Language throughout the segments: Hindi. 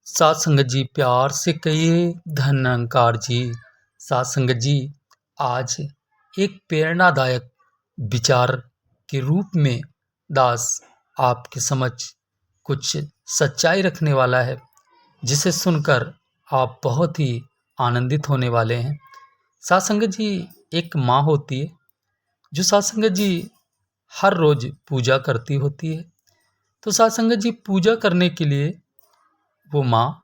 सात संगत जी प्यार से कहिए धन निरंकार जी। सात संगत जी, आज एक प्रेरणादायक विचार के रूप में दास आपके समक्ष कुछ सच्चाई रखने वाला है, जिसे सुनकर आप बहुत ही आनंदित होने वाले हैं। सात संगत जी, एक माँ होती है जो सात संगत जी हर रोज पूजा करती होती है। तो सात संगत जी पूजा करने के लिए वो माँ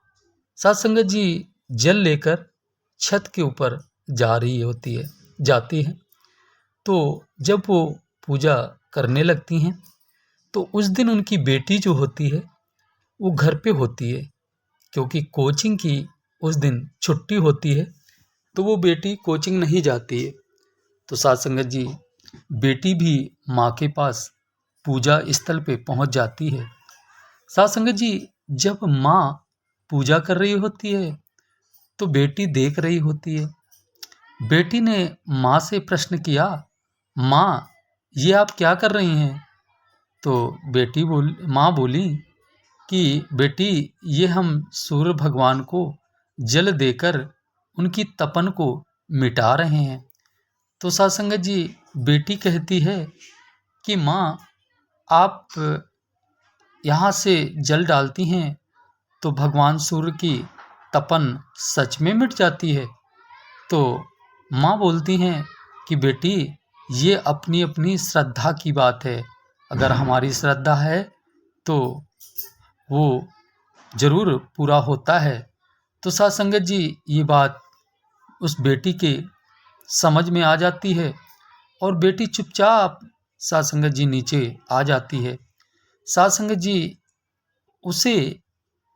सात संगत जी जल लेकर छत के ऊपर जाती है। तो जब वो पूजा करने लगती हैं तो उस दिन उनकी बेटी जो होती है वो घर पे होती है, क्योंकि कोचिंग की उस दिन छुट्टी होती है, तो वो बेटी कोचिंग नहीं जाती है। तो सात संगत जी बेटी भी माँ के पास पूजा स्थल पे पहुँच जाती है। सात संगत जी, जब माँ पूजा कर रही होती है तो बेटी देख रही होती है। बेटी ने माँ से प्रश्न किया, माँ ये आप क्या कर रही हैं? तो माँ बोली कि बेटी, ये हम सूर्य भगवान को जल देकर उनकी तपन को मिटा रहे हैं। तो सात संगत जी बेटी कहती है कि माँ, आप यहाँ से जल डालती हैं तो भगवान सूर्य की तपन सच में मिट जाती है। तो माँ बोलती हैं कि बेटी, ये अपनी अपनी श्रद्धा की बात है। अगर हमारी श्रद्धा है तो वो जरूर पूरा होता है। तो सात संगत जी ये बात उस बेटी के समझ में आ जाती है और बेटी चुपचाप सात संगत जी नीचे आ जाती है। सात संगत जी उसे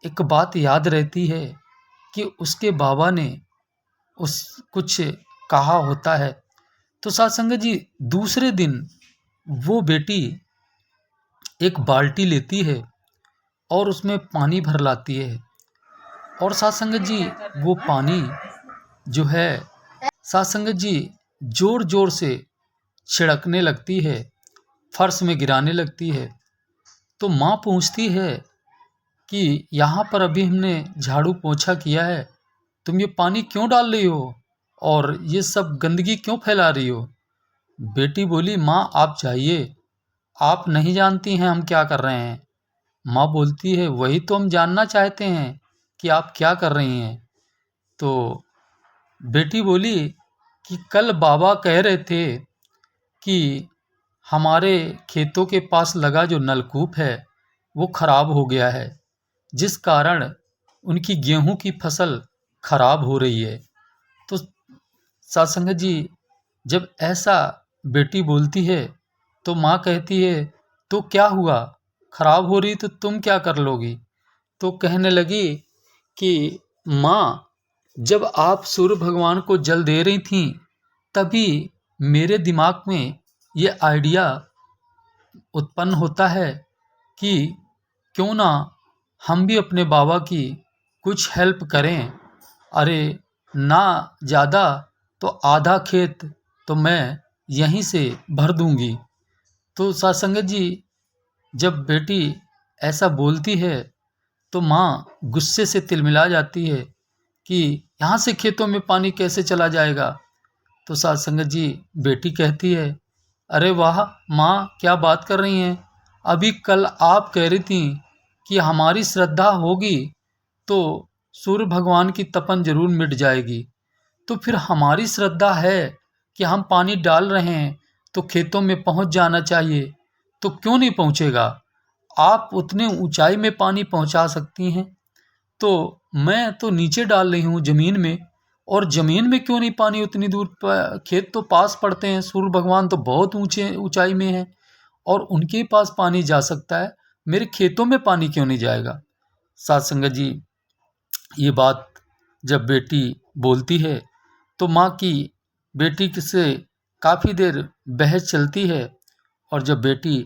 एक बात याद रहती है कि उसके बाबा ने उस कुछ कहा होता है। तो सात संगत जी दूसरे दिन वो बेटी एक बाल्टी लेती है और उसमें पानी भर लाती है, और सात संगत जी वो पानी जो है सात संगत जी जोर जोर से छिड़कने लगती है, फर्श में गिराने लगती है। तो माँ पूछती है कि यहाँ पर अभी हमने झाड़ू पोछा किया है, तुम ये पानी क्यों डाल रही हो और ये सब गंदगी क्यों फैला रही हो? बेटी बोली, माँ आप जाइए, आप नहीं जानती हैं हम क्या कर रहे हैं। माँ बोलती है, वही तो हम जानना चाहते हैं कि आप क्या कर रही हैं। तो बेटी बोली कि कल बाबा कह रहे थे कि हमारे खेतों के पास लगा जो नलकूप है वो खराब हो गया है, जिस कारण उनकी गेहूं की फसल खराब हो रही है। तो सात संगत जी जब ऐसा बेटी बोलती है तो माँ कहती है, तो क्या हुआ, खराब हो रही तो तुम क्या कर लोगी? तो कहने लगी कि माँ, जब आप सूर्य भगवान को जल दे रही थीं तभी मेरे दिमाग में ये आइडिया उत्पन्न होता है कि क्यों ना हम भी अपने बाबा की कुछ हेल्प करें। अरे ना ज़्यादा तो आधा खेत तो मैं यहीं से भर दूंगी। तो सात संगत जी जब बेटी ऐसा बोलती है तो माँ गुस्से से तिलमिला जाती है कि यहाँ से खेतों में पानी कैसे चला जाएगा। तो सात संगत जी बेटी कहती है, अरे वाह माँ, क्या बात कर रही हैं? अभी कल आप कह रही थी कि हमारी श्रद्धा होगी तो सूर्य भगवान की तपन जरूर मिट जाएगी। तो फिर हमारी श्रद्धा है कि हम पानी डाल रहे हैं तो खेतों में पहुंच जाना चाहिए, तो क्यों नहीं पहुंचेगा? आप उतने ऊंचाई में पानी पहुंचा सकती हैं, तो मैं तो नीचे डाल रही हूँ ज़मीन में, और ज़मीन में क्यों नहीं पानी उतनी दूर खेत तो पास पड़ते हैं, सूर्य भगवान तो बहुत ऊंचे ऊंचाई में हैं और उनके पास पानी जा सकता है, मेरे खेतों में पानी क्यों नहीं जाएगा? सात संगत जी ये बात जब बेटी बोलती है तो माँ की बेटी से काफ़ी देर बहस चलती है, और जब बेटी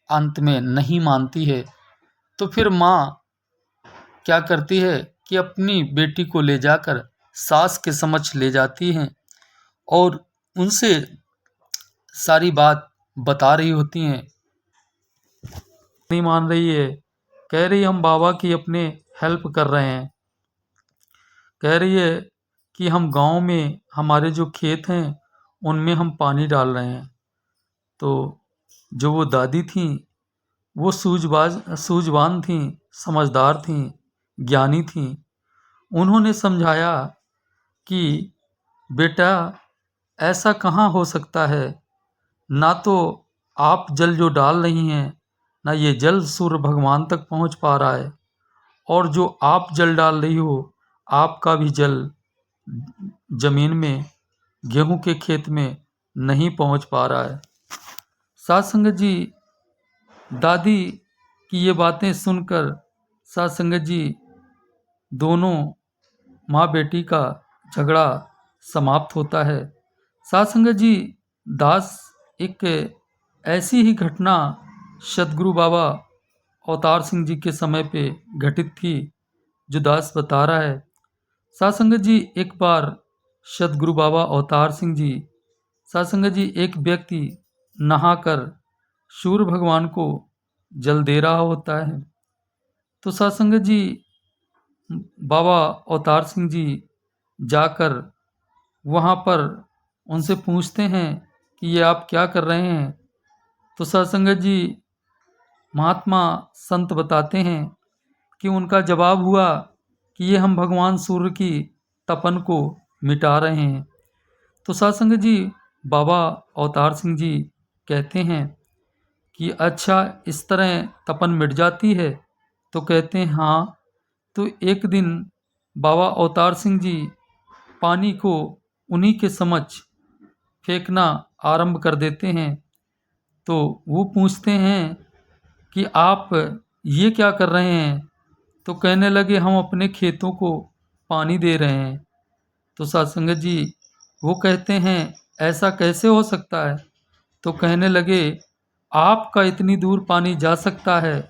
अंत में नहीं मानती है तो फिर माँ क्या करती है कि अपनी बेटी को ले जाकर सास के समक्ष ले जाती हैं और उनसे सारी बात बता रही होती हैं। नहीं मान रही है कह रही हम बाबा की अपने हेल्प कर रहे हैं। कह रही है कि हम गांव में हमारे जो खेत हैं उनमें हम पानी डाल रहे हैं। तो जो वो दादी थीं वो सूझवान थीं, समझदार थीं, ज्ञानी थीं। उन्होंने समझाया कि बेटा ऐसा कहाँ हो सकता है, ना तो आप जल जो डाल रही हैं ना ये जल सूर्य भगवान तक पहुँच पा रहा है, और जो आप जल डाल रही हो आपका भी जल जमीन में गेहूं के खेत में नहीं पहुंच पा रहा है। साध संगत जी, दादी की ये बातें सुनकर साध संगत जी दोनों माँ बेटी का झगड़ा समाप्त होता है। साध संगत जी, दास एक ऐसी ही घटना सदगुरु बाबा अवतार सिंह जी के समय पे घटित थी जो दास बता रहा है। साध संगत जी, एक बार सदगुरु बाबा अवतार सिंह जी, साध संगत जी, एक व्यक्ति नहाकर सूर्य भगवान को जल दे रहा होता है। तो साध संगत जी, बाबा अवतार सिंह जी जाकर वहाँ पर उनसे पूछते हैं कि ये आप क्या कर रहे हैं। तो साध संगत जी, महात्मा संत बताते हैं कि उनका जवाब हुआ कि ये हम भगवान सूर्य की तपन को मिटा रहे हैं। तो साध संगत जी, बाबा अवतार सिंह जी कहते हैं कि अच्छा, इस तरह तपन मिट जाती है? तो कहते हैं हाँ। तो एक दिन बाबा अवतार सिंह जी पानी को उन्हीं के समक्ष फेंकना आरंभ कर देते हैं। तो वो पूछते हैं कि आप ये क्या कर रहे हैं? तो कहने लगे हम अपने खेतों को पानी दे रहे हैं। तो साध संगत जी, वो कहते हैं ऐसा कैसे हो सकता है? तो कहने लगे आपका इतनी दूर पानी जा सकता है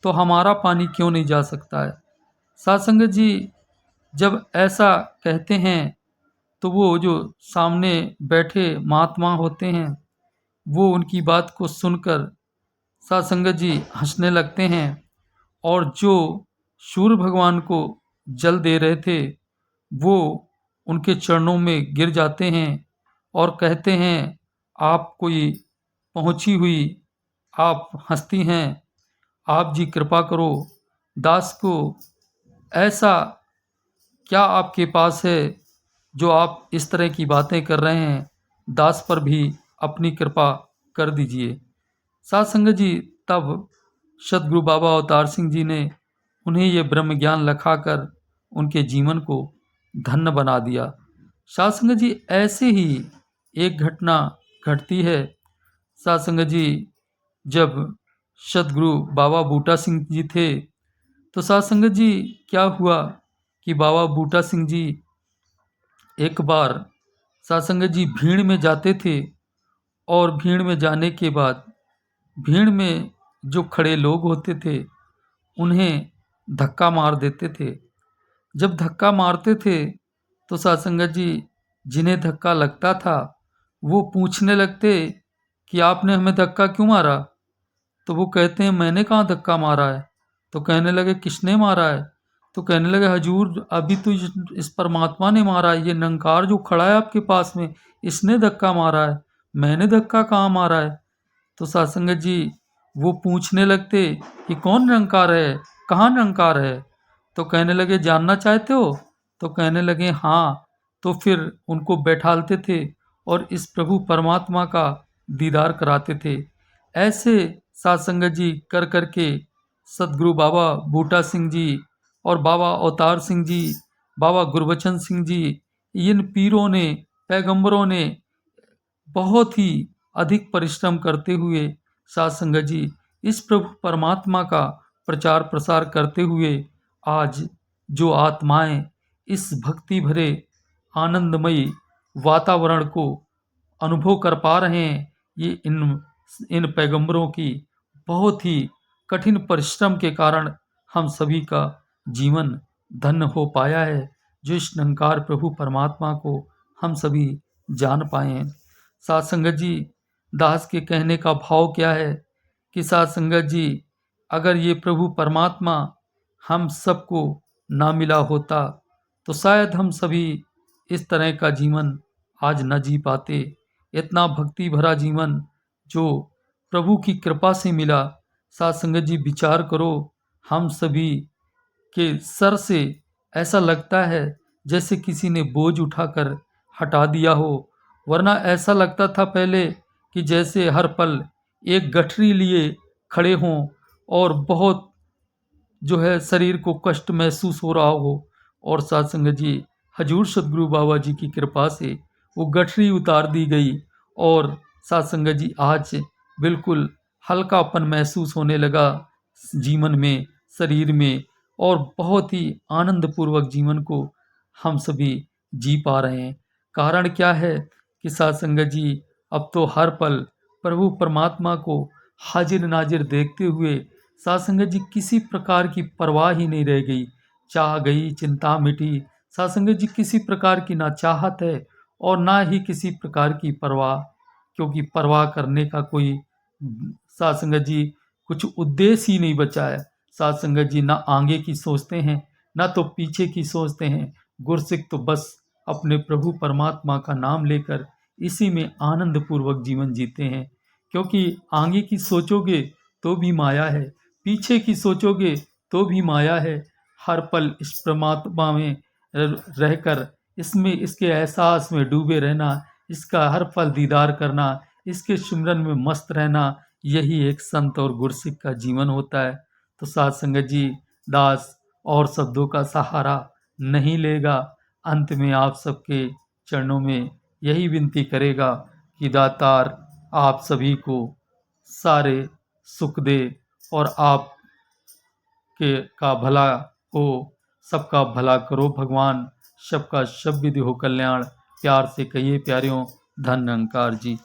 तो हमारा पानी क्यों नहीं जा सकता है? साध संगत जी, जब ऐसा कहते हैं तो वो जो सामने बैठे महात्मा होते हैं वो उनकी बात को सुनकर साध संगत जी हंसने लगते हैं, और जो सूर्य भगवान को जल दे रहे थे वो उनके चरणों में गिर जाते हैं और कहते हैं आप कोई पहुंची हुई आप हस्ती हैं, आप जी कृपा करो, दास को ऐसा क्या आपके पास है जो आप इस तरह की बातें कर रहे हैं, दास पर भी अपनी कृपा कर दीजिए। साध संगत जी, तब सदगुरु बाबा अवतार सिंह जी ने उन्हें ये ब्रह्म ज्ञान लखाकर उनके जीवन को धन्य बना दिया। साध संगत जी, ऐसे ही एक घटना घटती है। साध संगत जी, जब सदगुरु बाबा बूटा सिंह जी थे तो साध संगत जी क्या हुआ कि बाबा बूटा सिंह जी एक बार साध संगत जी भीड़ में जाते थे, और भीड़ में जाने के बाद भीड़ में जो खड़े लोग होते थे उन्हें धक्का मार देते थे। जब धक्का मारते थे तो साध संगत जी, जिन्हें धक्का लगता था वो पूछने लगते कि आपने हमें धक्का क्यों मारा? तो वो कहते हैं मैंने कहाँ धक्का मारा है। तो कहने लगे किसने मारा है? तो कहने लगे हजूर अभी तो इस परमात्मा ने मारा है, ये निरंकार जो खड़ा है आपके पास में इसने धक्का मारा है, मैंने धक्का कहाँ मारा है। तो साध संगत जी वो पूछने लगते कि कौन निरंकार है, कहाँ निरंकार है? तो कहने लगे जानना चाहते हो? तो कहने लगे हाँ। तो फिर उनको बैठालते थे और इस प्रभु परमात्मा का दीदार कराते थे। ऐसे साध संगत जी कर कर के सदगुरु बाबा बूटा सिंह जी और बाबा अवतार सिंह जी, बाबा गुरबचन सिंह जी, इन पीरों ने, पैगंबरों ने बहुत ही अधिक परिश्रम करते हुए साध संगत जी इस प्रभु परमात्मा का प्रचार प्रसार करते हुए आज जो आत्माएं इस भक्ति भरे आनंदमयी वातावरण को अनुभव कर पा रहे हैं, ये इन पैगंबरों की बहुत ही कठिन परिश्रम के कारण हम सभी का जीवन धन्य हो पाया है, जो इस निरंकार प्रभु परमात्मा को हम सभी जान पाए हैं। साध संगत जी, दास के कहने का भाव क्या है कि साध संगत जी अगर ये प्रभु परमात्मा हम सबको ना मिला होता तो शायद हम सभी इस तरह का जीवन आज न जी पाते। इतना भक्ति भरा जीवन जो प्रभु की कृपा से मिला। साथ संगत जी विचार करो, हम सभी के सर से ऐसा लगता है जैसे किसी ने बोझ उठाकर हटा दिया हो, वरना ऐसा लगता था पहले कि जैसे हर पल एक गठरी लिए खड़े हों और बहुत जो है शरीर को कष्ट महसूस हो रहा हो। और साथ संगत जी हजूर सतगुरु बाबा जी की कृपा से वो गठरी उतार दी गई और साथ संगत जी आज बिल्कुल हल्कापन महसूस होने लगा जीवन में, शरीर में, और बहुत ही आनंद पूर्वक जीवन को हम सभी जी पा रहे हैं। कारण क्या है कि साथ संगत जी अब तो हर पल प्रभु परमात्मा को हाजिर नाजिर देखते हुए साथ संगत जी किसी प्रकार की परवाह ही नहीं रह गई। चाह गई, चिंता मिटी। साथ संगत जी किसी प्रकार की ना चाहत है और ना ही किसी प्रकार की परवाह, क्योंकि परवाह करने का कोई साथ संगत जी कुछ उद्देश्य ही नहीं बचा है। साथ संगत जी ना आगे की सोचते हैं ना तो पीछे की सोचते हैं। गुरसिक तो बस अपने प्रभु परमात्मा का नाम लेकर इसी में आनंद पूर्वक जीवन जीते हैं, क्योंकि आगे की सोचोगे तो भी माया है, पीछे की सोचोगे तो भी माया है। हर पल इस परमात्मा में रहकर इसमें इसके एहसास में डूबे रहना, इसका हर पल दीदार करना, इसके सिमरन में मस्त रहना, यही एक संत और गुरसिक का जीवन होता है। तो साथ संगत जी दास और शब्दों का सहारा नहीं लेगा। अंत में आप सबके चरणों में यही विनती करेगा कि दातार आप सभी को सारे सुख दे और आप के का भला हो, सबका भला करो भगवान, सबका सब विधि हो कल्याण। प्यार से कहिए प्यारियों, धन निरंकार जी।